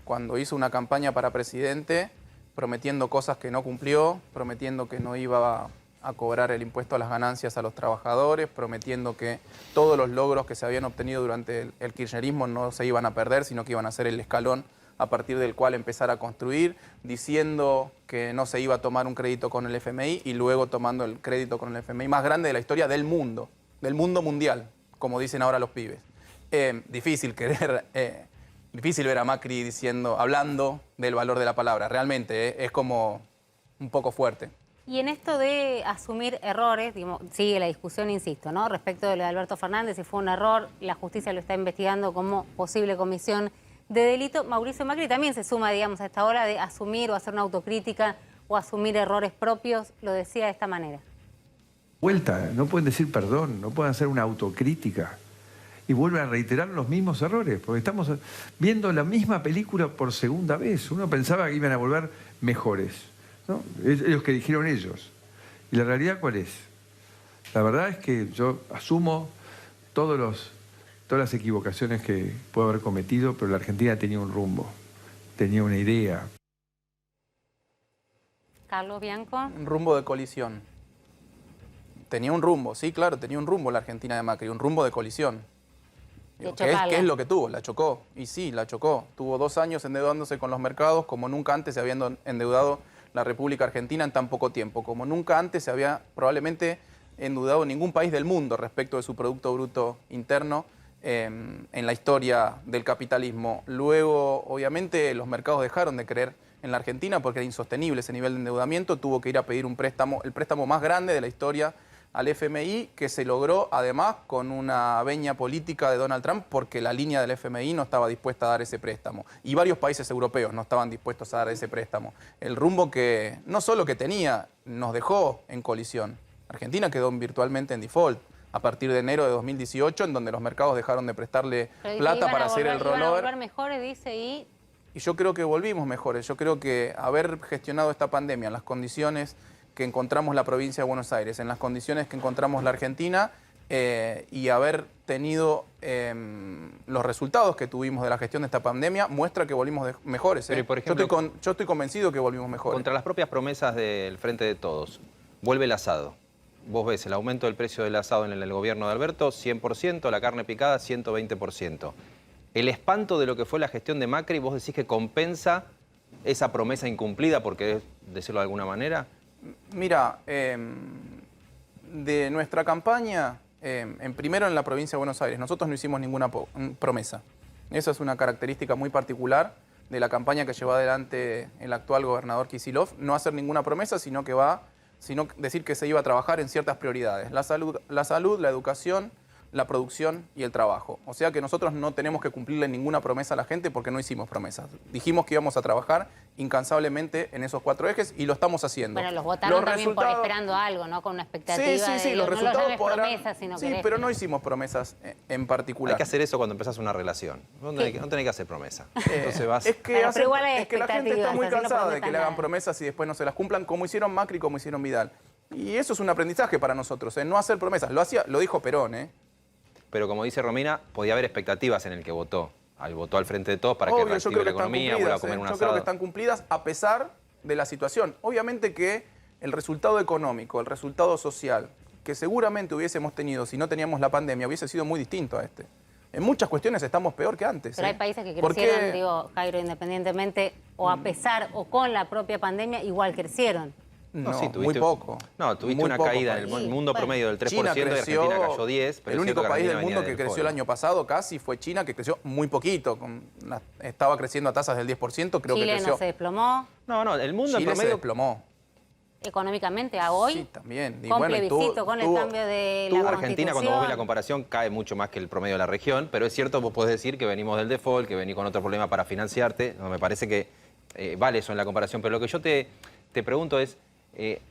Cuando hizo una campaña para presidente, prometiendo cosas que no cumplió, prometiendo que no iba a cobrar el impuesto a las ganancias a los trabajadores, prometiendo que todos los logros que se habían obtenido durante el kirchnerismo no se iban a perder, sino que iban a ser el escalón a partir del cual empezar a construir, diciendo que no se iba a tomar un crédito con el FMI y luego tomando el crédito con el FMI más grande de la historia del mundo mundial, como dicen ahora los pibes. Difícil ver a Macri hablando del valor de la palabra. Realmente es como un poco fuerte. Y en esto de asumir errores, sigue la discusión, insisto, ¿no? Respecto de lo de Alberto Fernández, si fue un error, la justicia lo está investigando como posible comisión de delito. Mauricio Macri también se suma, digamos, a esta hora de asumir o hacer una autocrítica o asumir errores propios, lo decía de esta manera. Vuelta, no pueden decir perdón, no pueden hacer una autocrítica y vuelven a reiterar los mismos errores, porque estamos viendo la misma película por segunda vez. Uno pensaba que iban a volver mejores, ¿no? Es lo que dijeron ellos. ¿Y la realidad cuál es? La verdad es que yo asumo todas las equivocaciones que puedo haber cometido, pero la Argentina tenía un rumbo, tenía una idea. Carlos Bianco. Un rumbo de colisión. Tenía un rumbo, sí, claro, tenía un rumbo la Argentina de Macri, un rumbo de colisión. ¿Qué es lo que tuvo? La chocó. Y sí, la chocó. Tuvo 2 años endeudándose con los mercados como nunca antes se había endeudado la República Argentina en tan poco tiempo, como nunca antes se había probablemente endeudado ningún país del mundo respecto de su Producto Bruto Interno en la historia del capitalismo. Luego, obviamente, los mercados dejaron de creer en la Argentina porque era insostenible ese nivel de endeudamiento. Tuvo que ir a pedir un préstamo, el préstamo más grande de la historia al FMI, que se logró además con una veña política de Donald Trump porque la línea del FMI no estaba dispuesta a dar ese préstamo. Y varios países europeos no estaban dispuestos a dar ese préstamo. El rumbo que no solo que tenía, nos dejó en colisión. Argentina quedó virtualmente en default a partir de enero de 2018, en donde los mercados dejaron de prestarle plata para hacer el rollover. Iban a volver mejores, dice, y yo creo que volvimos mejores. Yo creo que haber gestionado esta pandemia en las condiciones que encontramos la provincia de Buenos Aires, en las condiciones que encontramos la Argentina, y haber tenido los resultados que tuvimos de la gestión de esta pandemia, muestra que volvimos mejores. Pero, por ejemplo, yo estoy convencido que volvimos mejores. Contra las propias promesas del Frente de Todos, vuelve el asado. Vos ves el aumento del precio del asado en el gobierno de Alberto, 100%, la carne picada, 120%. El espanto de lo que fue la gestión de Macri, vos decís que compensa esa promesa incumplida, por querés decirlo de alguna manera. Mira, de nuestra campaña, primero en la provincia de Buenos Aires, nosotros no hicimos ninguna promesa. Esa es una característica muy particular de la campaña que llevó adelante el actual gobernador Kicillof, no hacer ninguna promesa, sino decir que se iba a trabajar en ciertas prioridades: la salud, la educación, la producción y el trabajo. O sea que nosotros no tenemos que cumplirle ninguna promesa a la gente porque no hicimos promesas. Dijimos que íbamos a trabajar incansablemente en esos 4 ejes y lo estamos haciendo. Bueno, los votaron también por esperando algo, ¿no? Con una expectativa. Sí, de, los resultados no promesas, sino sí, pero no hicimos promesas en particular. Hay que hacer eso cuando empezás una relación. No tenés que hacer promesa. Entonces vas... Es que la gente está muy así no cansada de que le hagan nada. promesas y después no se las cumplan, como hicieron Macri, como hicieron Vidal. Y eso es un aprendizaje para nosotros, no hacer promesas. Lo dijo Perón, Pero como dice Romina, podía haber expectativas en el que votó. Votó al Frente de Todos para que reactive la economía, vuelva a comer un asado. Yo creo que están cumplidas a pesar de la situación. Obviamente que el resultado económico, el resultado social, que seguramente hubiésemos tenido si no teníamos la pandemia hubiese sido muy distinto a este. En muchas cuestiones estamos peor que antes. Pero hay países que ¿Por crecieron, qué? digo, Jairo, independientemente, o a pesar o con la propia pandemia, igual crecieron. No, sí, muy poco. No, tuviste Muy una poco, caída en el país. mundo Bueno, promedio del 3% China y creció, Argentina cayó 10%. Pero el es único cierto que país del Argentina mundo venía que del creció el default. año pasado casi fue China, que creció muy poquito. Estaba creciendo a tasas del 10%, creo Chile que creció. no se desplomó No, el mundo en Chile se promedio... desplomó. económicamente a hoy. Sí, también. Y Con bueno, y plebiscito, con el cambio de la Argentina, Constitución. cuando vos ves la comparación, cae mucho más que el promedio de la región, pero es cierto, vos podés decir que venimos del default, que venís con otro problema para financiarte. No, me parece que vale eso en la comparación, pero lo que yo te pregunto es,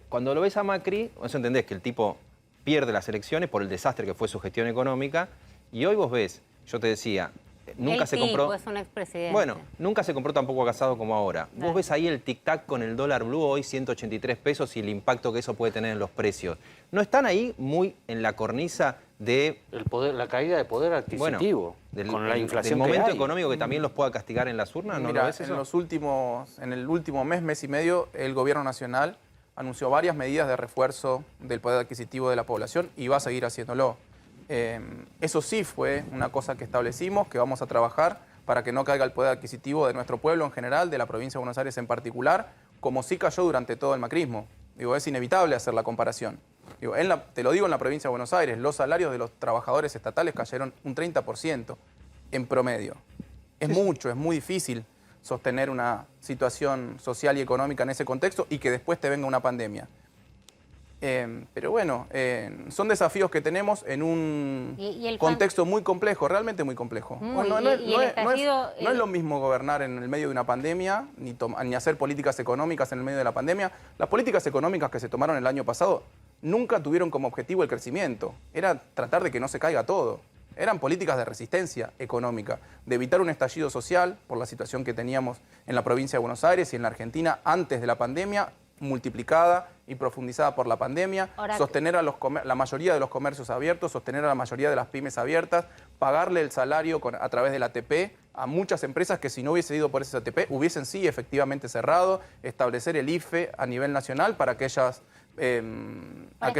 cuando lo ves a Macri, vos entendés que el tipo pierde las elecciones por el desastre que fue su gestión económica, y hoy vos ves, yo te decía, nunca se compró... Es un expresidente. Bueno, nunca se compró tampoco a Casado como ahora. Claro. Vos ves ahí el tic-tac con el dólar blue hoy, 183 pesos, y el impacto que eso puede tener en los precios. ¿No están ahí muy en la cornisa de... La caída de poder adquisitivo, con la inflación del que momento hay? económico que también los pueda castigar en las urnas? ¿No Mira, lo ves eso? en el último mes y medio, el gobierno nacional anunció varias medidas de refuerzo del poder adquisitivo de la población y va a seguir haciéndolo. Eso sí fue una cosa que establecimos, que vamos a trabajar para que no caiga el poder adquisitivo de nuestro pueblo en general, de la provincia de Buenos Aires en particular, como sí cayó durante todo el macrismo. Digo, es inevitable hacer la comparación. Digo, te lo digo en la provincia de Buenos Aires, los salarios de los trabajadores estatales cayeron un 30% en promedio. Es mucho, es muy difícil sostener una situación social y económica en ese contexto y que después te venga una pandemia. Pero bueno, son desafíos que tenemos en un contexto muy complejo, realmente muy complejo. Muy, No estallido, es lo mismo gobernar en el medio de una pandemia, ni hacer políticas económicas en el medio de la pandemia. Las políticas económicas que se tomaron el año pasado nunca tuvieron como objetivo el crecimiento. Era tratar de que no se caiga todo. Eran políticas de resistencia económica, de evitar un estallido social por la situación que teníamos en la provincia de Buenos Aires y en la Argentina antes de la pandemia, multiplicada y profundizada por la pandemia, sostener a la mayoría de los comercios abiertos, sostener a la mayoría de las pymes abiertas, pagarle el salario a través del ATP a muchas empresas que si no hubiese ido por ese ATP hubiesen sí efectivamente cerrado, establecer el IFE a nivel nacional para que ellas... a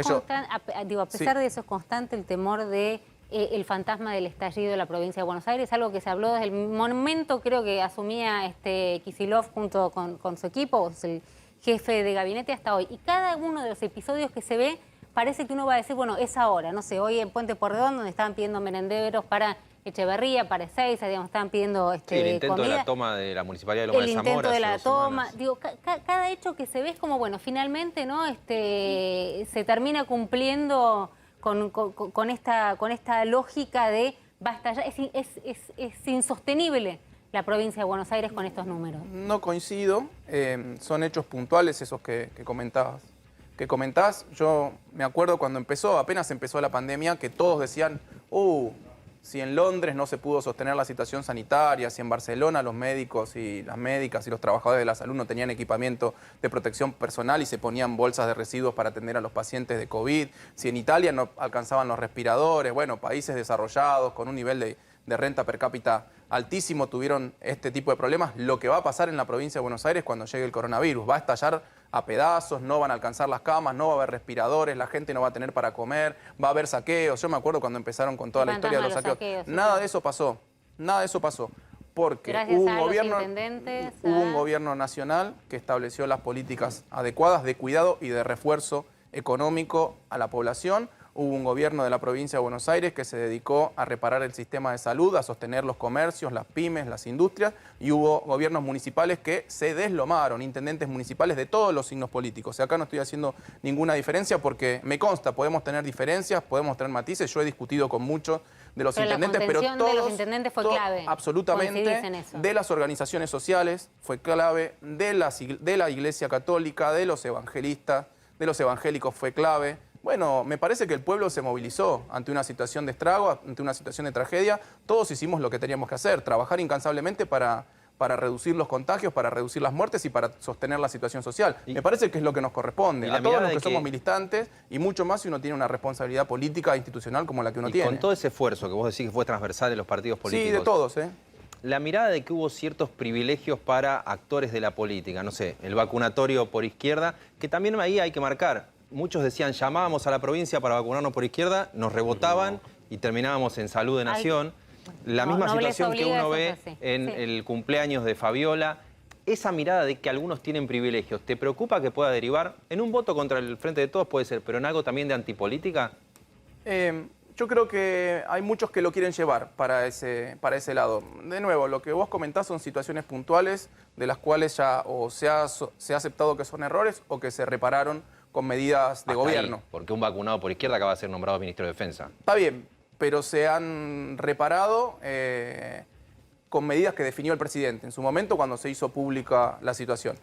pesar de eso es constante el temor de el fantasma del estallido de la provincia de Buenos Aires, algo que se habló desde el momento creo que asumía Kicillof junto con su equipo, el jefe de gabinete hasta hoy. Y cada uno de los episodios que se ve parece que uno va a decir, bueno, es ahora. No sé, hoy en Puente Porredón, donde estaban pidiendo merenderos para Echeverría, para Ezeiza, digamos, estaban pidiendo Sí, el intento comida. de la toma de la Municipalidad de Loma de Zamora. El intento de la hace 2 toma. semanas. Digo, cada hecho que se ve es como, bueno, finalmente, ¿no? Se termina cumpliendo con esta lógica de basta ya. Es insostenible la provincia de Buenos Aires con estos números. No coincido, son hechos puntuales esos que comentás. Yo me acuerdo cuando apenas empezó la pandemia, que todos decían, si en Londres no se pudo sostener la situación sanitaria, si en Barcelona los médicos y las médicas y los trabajadores de la salud no tenían equipamiento de protección personal y se ponían bolsas de residuos para atender a los pacientes de COVID, si en Italia no alcanzaban los respiradores, bueno, países desarrollados con un nivel de renta per cápita altísimo tuvieron este tipo de problemas. Lo que va a pasar en la provincia de Buenos Aires cuando llegue el coronavirus, va a estallar a pedazos, no van a alcanzar las camas, no va a haber respiradores, la gente no va a tener para comer, va a haber saqueos. Yo me acuerdo cuando empezaron con toda la historia de los saqueos. Nada de eso pasó, porque gracias hubo a los intendentes, hubo un gobierno nacional que estableció las políticas adecuadas de cuidado y de refuerzo económico a la población. Hubo un gobierno de la provincia de Buenos Aires que se dedicó a reparar el sistema de salud, a sostener los comercios, las pymes, las industrias, y hubo gobiernos municipales que se deslomaron, intendentes municipales de todos los signos políticos. O sea, acá no estoy haciendo ninguna diferencia porque me consta, podemos tener diferencias, podemos tener matices. Yo he discutido con muchos de los intendentes, pero todos... de los intendentes fue clave. Absolutamente. De las organizaciones sociales fue clave, de la Iglesia Católica, de los evangelistas, de los evangélicos fue clave. Bueno, me parece que el pueblo se movilizó ante una situación de estrago, ante una situación de tragedia. Todos hicimos lo que teníamos que hacer, trabajar incansablemente para reducir los contagios, para reducir las muertes y para sostener la situación social. Me parece que es lo que nos corresponde a todos los que somos militantes y mucho más si uno tiene una responsabilidad política e institucional como la que uno tiene. Con todo ese esfuerzo que vos decís que fue transversal en los partidos políticos. Sí, de todos, La mirada de que hubo ciertos privilegios para actores de la política, no sé, el vacunatorio por izquierda, que también ahí hay que marcar. muchos decían, llamábamos a la provincia para vacunarnos por izquierda, nos rebotaban y terminábamos en Salud de Nación. La misma situación que uno ve en el cumpleaños de Fabiola. Esa mirada de que algunos tienen privilegios, ¿te preocupa que pueda derivar en un voto contra el Frente de Todos? Puede ser, pero en algo también de antipolítica. Yo creo que hay muchos que lo quieren llevar para ese lado. De nuevo, lo que vos comentás son situaciones puntuales de las cuales ya o se ha aceptado que son errores o que se repararon con medidas de gobierno. Ahí, porque un vacunado por izquierda acaba de ser nombrado ministro de Defensa. Está bien, pero se han reparado con medidas que definió el presidente en su momento cuando se hizo pública la situación.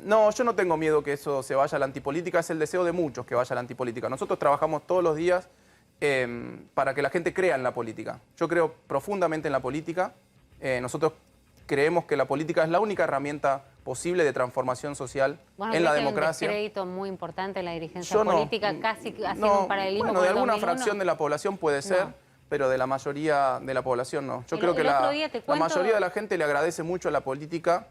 No, yo no tengo miedo que eso se vaya a la antipolítica, es el deseo de muchos que vaya a la antipolítica. Nosotros trabajamos todos los días para que la gente crea en la política. Yo creo profundamente en la política. Nosotros creemos que la política es la única herramienta posible de transformación social en la democracia. Hay un descrédito muy importante en la dirigencia política, casi haciendo un paralelismo bueno, con de el alguna 2001. fracción de la población puede ser, pero de la mayoría de la población no. Yo creo que la mayoría de la gente le agradece mucho a la política,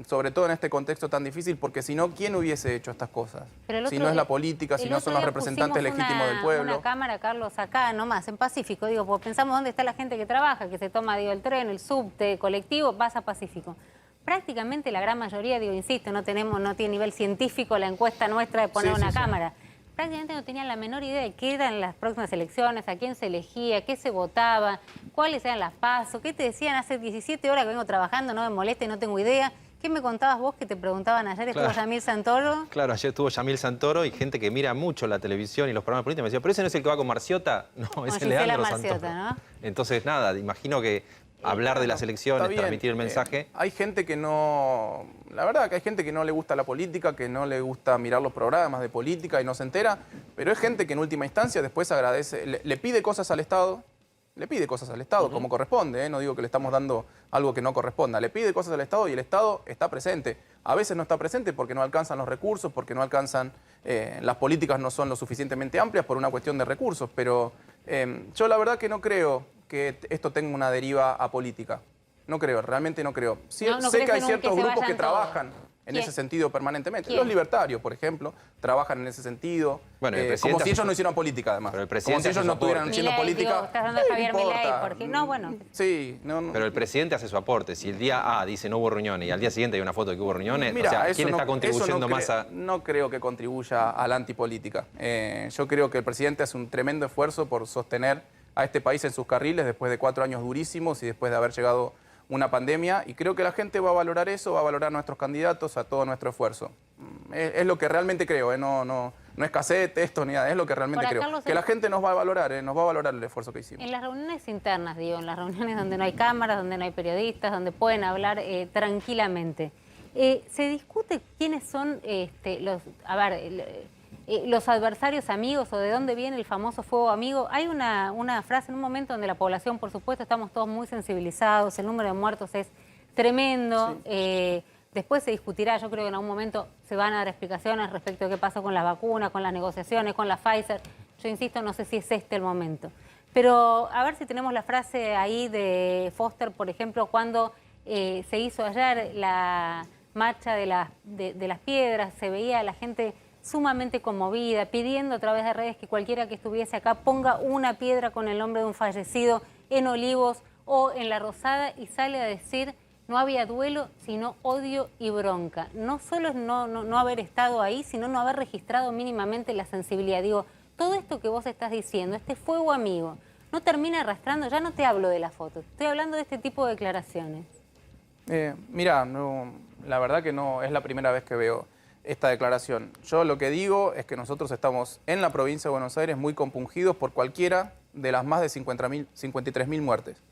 sobre todo en este contexto tan difícil, porque si no, ¿quién hubiese hecho estas cosas? Si no es la política, si no son los representantes legítimos del pueblo. Una cámara, Carlos, acá nomás, en Pacífico, digo, porque pensamos dónde está la gente que trabaja, que se toma, digo, el tren, el subte, el colectivo, vas a Pacífico. Prácticamente la gran mayoría, digo, insisto, no tiene nivel científico la encuesta nuestra de poner una cámara. Prácticamente no tenían la menor idea de qué eran las próximas elecciones, a quién se elegía, qué se votaba, cuáles eran las pasos, qué te decían hace 17 horas que vengo trabajando, no me moleste, no tengo idea. ¿Qué me contabas vos que te preguntaban ayer? ¿Estuvo Yamil Santoro? Claro, ayer estuvo Yamil Santoro y gente que mira mucho la televisión y los programas políticos me decía, ¿pero ese no es el que va con Marciota? No, es el Leandro Santoro. ¿No? Entonces, nada, imagino que hablar de las elecciones, transmitir el mensaje. Hay gente que no... La verdad que hay gente que no le gusta la política, que no le gusta mirar los programas de política y no se entera, pero es gente que en última instancia después agradece, le pide cosas al Estado, como corresponde, no digo que le estamos dando algo que no corresponda, le pide cosas al Estado y el Estado está presente. A veces no está presente porque no alcanzan los recursos, porque no alcanzan, las políticas no son lo suficientemente amplias por una cuestión de recursos, pero yo la verdad que no creo que esto tenga una deriva apolítica. No creo, realmente no creo. Sí, sé que hay ciertos grupos que trabajan en ese sentido permanentemente. Los libertarios, por ejemplo, trabajan en ese sentido. Bueno, como si ellos no hicieran política, además. Pero el presidente como si ellos no estuvieran haciendo política. Digo, estás hablando de Javier Milei, porque no, bueno. Sí, no. Pero el presidente hace su aporte. Si el día A dice no hubo reuniones y al día siguiente hay una foto de que hubo reuniones, mira, o sea, ¿quién está contribuyendo más a...? No creo que contribuya a la antipolítica. Yo creo que el presidente hace un tremendo esfuerzo por sostener a este país en sus carriles después de 4 años durísimos y después de haber llegado una pandemia, y creo que la gente va a valorar eso, va a valorar a nuestros candidatos, a todo nuestro esfuerzo. Es lo que realmente creo, no es cassette, esto, ni nada, es lo que realmente creo. Carlos, que la gente nos va a valorar, nos va a valorar el esfuerzo que hicimos. En las reuniones internas, digo, en las reuniones donde no hay cámaras, donde no hay periodistas, donde pueden hablar tranquilamente, ¿se discute quiénes son los adversarios amigos o de dónde viene el famoso fuego amigo? Hay una frase en un momento donde la población, por supuesto, estamos todos muy sensibilizados, el número de muertos es tremendo, después se discutirá, yo creo que en algún momento se van a dar explicaciones respecto de qué pasó con las vacunas, con las negociaciones, con la Pfizer. Yo insisto, no sé si es este el momento. Pero a ver si tenemos la frase ahí de Foster, por ejemplo, cuando se hizo ayer la marcha de las piedras, se veía a la gente sumamente conmovida, pidiendo a través de redes que cualquiera que estuviese acá ponga una piedra con el nombre de un fallecido en Olivos o en La Rosada, y sale a decir no había duelo, sino odio y bronca. No solo es no haber estado ahí, sino no haber registrado mínimamente la sensibilidad. Digo, todo esto que vos estás diciendo, este fuego amigo, no termina arrastrando, ya no te hablo de la foto, estoy hablando de este tipo de declaraciones. Mira, la verdad que no es la primera vez que veo esta declaración. Yo lo que digo es que nosotros estamos en la provincia de Buenos Aires muy compungidos por cualquiera de las más de 53.000 muertes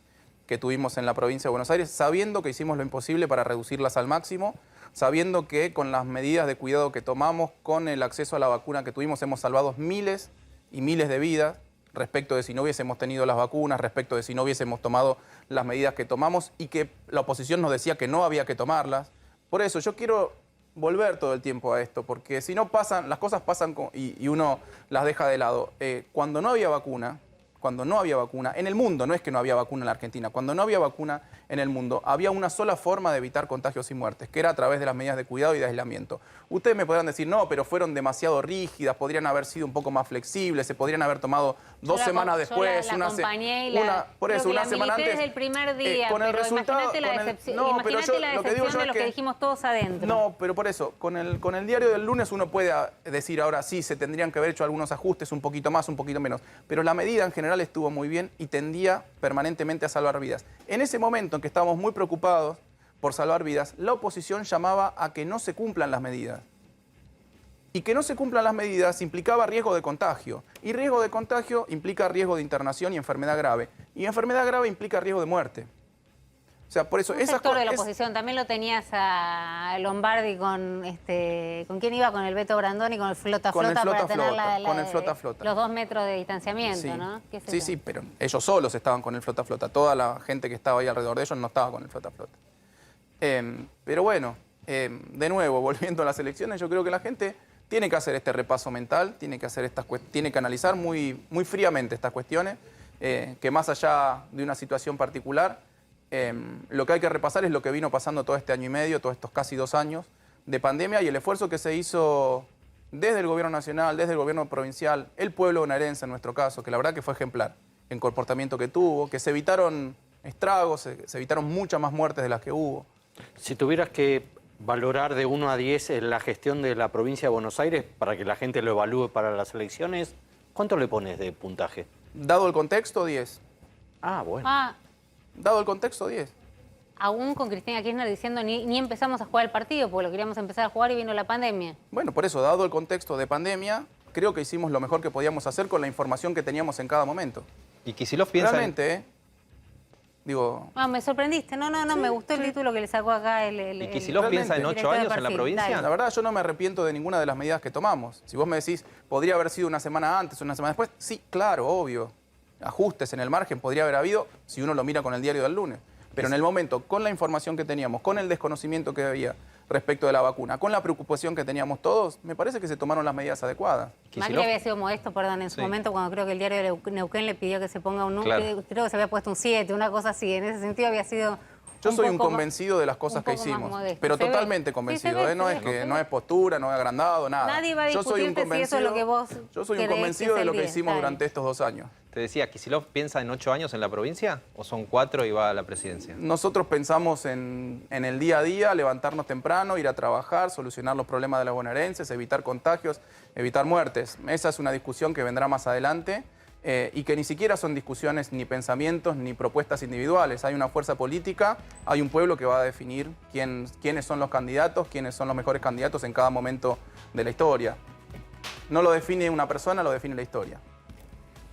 que tuvimos en la provincia de Buenos Aires, sabiendo que hicimos lo imposible para reducirlas al máximo, sabiendo que con las medidas de cuidado que tomamos, con el acceso a la vacuna que tuvimos, hemos salvado miles y miles de vidas respecto de si no hubiésemos tenido las vacunas, respecto de si no hubiésemos tomado las medidas que tomamos y que la oposición nos decía que no había que tomarlas. Por eso yo quiero volver todo el tiempo a esto, porque si no pasan, las cosas pasan y uno las deja de lado. Cuando no había vacuna, cuando no había vacuna, en el mundo, no es que no había vacuna en la Argentina, cuando no había vacuna en el mundo, había una sola forma de evitar contagios y muertes, que era a través de las medidas de cuidado y de aislamiento. Ustedes me podrán decir, no, pero fueron demasiado rígidas, podrían haber sido un poco más flexibles, se podrían haber tomado 2 semanas después, una semana antes. Desde el primer día, con el pero resultado, imagínate la decepción, no, pero yo, la lo que digo decepción yo de es lo que que dijimos todos adentro. no, pero por eso, con el diario del lunes uno puede decir ahora sí, se tendrían que haber hecho algunos ajustes, un poquito más, un poquito menos, pero la medida en general estuvo muy bien y tendía permanentemente a salvar vidas. En ese momento en que estábamos muy preocupados por salvar vidas, la oposición llamaba a que no se cumplan las medidas. Y que no se cumplan las medidas implicaba riesgo de contagio. Y riesgo de contagio implica riesgo de internación y enfermedad grave. Y enfermedad grave implica riesgo de muerte. O sea, por eso Un sector de la oposición, también lo tenías a Lombardi con, ¿con quién iba? Con el Beto Brandoni, con el Flota Con el Flota, Flota para tener Flota, con el Flota Flota. los 2 metros de distanciamiento, Sí. ¿no? Sí, pero ellos solos estaban con el Flota Flota. Toda la gente que estaba ahí alrededor de ellos no estaba con el Flota Flota. Pero bueno, de nuevo, volviendo a las elecciones, yo creo que la gente tiene que hacer este repaso mental, tiene que analizar muy, muy fríamente estas cuestiones, que más allá de una situación particular, lo que hay que repasar es lo que vino pasando todo este año y medio, todos estos casi 2 años de pandemia y el esfuerzo que se hizo desde el gobierno nacional, desde el gobierno provincial, el pueblo bonaerense en nuestro caso, que la verdad que fue ejemplar en comportamiento que tuvo, que se evitaron estragos, se evitaron muchas más muertes de las que hubo. Si tuvieras que valorar de 1 a 10 la gestión de la provincia de Buenos Aires para que la gente lo evalúe para las elecciones, ¿cuánto le pones de puntaje? Dado el contexto, 10. Ah, bueno. Dado el contexto, 10. Aún con Cristina Kirchner diciendo ni empezamos a jugar el partido, porque lo queríamos empezar a jugar y vino la pandemia. Bueno, por eso, dado el contexto de pandemia, creo que hicimos lo mejor que podíamos hacer con la información que teníamos en cada momento. Y Kicillof piensa... Realmente, digo... me sorprendiste. No, me gustó el título que le sacó acá ¿Y Kicillof piensa en 8 años en la provincia? La verdad, yo no me arrepiento de ninguna de las medidas que tomamos. Si vos me decís, podría haber sido una semana antes, una semana después, sí, claro, obvio. Ajustes en el margen podría haber habido si uno lo mira con el diario del lunes. Pero en el momento, con la información que teníamos, con el desconocimiento que había respecto de la vacuna, con la preocupación que teníamos todos, me parece que se tomaron las medidas adecuadas. Macri había sido modesto, perdón, en su momento cuando creo que el diario de Neuquén le pidió que se ponga un Claro. creo que se había puesto un 7, una cosa así. En ese sentido había sido... Yo soy un poco convencido de las cosas que un poco más hicimos, modesto. pero Se ve. totalmente Sí, convencido. se ve, No se es ve. que no es postura, no es agrandado, nada. Nadie va a Yo soy un discutirte si eso es lo que vos Yo soy un querés convencido que de lo sea que el hicimos bien. durante estos 2 años. Te decía, ¿Kicillof piensa en 8 años en la provincia o son 4 y va a la presidencia? Nosotros pensamos en el día a día, levantarnos temprano, ir a trabajar, solucionar los problemas de los bonaerenses, evitar contagios, evitar muertes. Esa es una discusión que vendrá más adelante y que ni siquiera son discusiones, ni pensamientos, ni propuestas individuales. Hay una fuerza política, hay un pueblo que va a definir quiénes son los candidatos, quiénes son los mejores candidatos en cada momento de la historia. No lo define una persona, lo define la historia.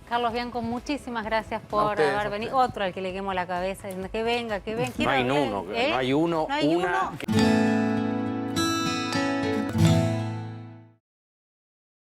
Carlos Bianco, muchísimas gracias por ustedes, haber a venido. ustedes. Otro al que le quemo la cabeza, diciendo que venga, que venga. No hay uno, no hay uno, ¿No hay una... uno?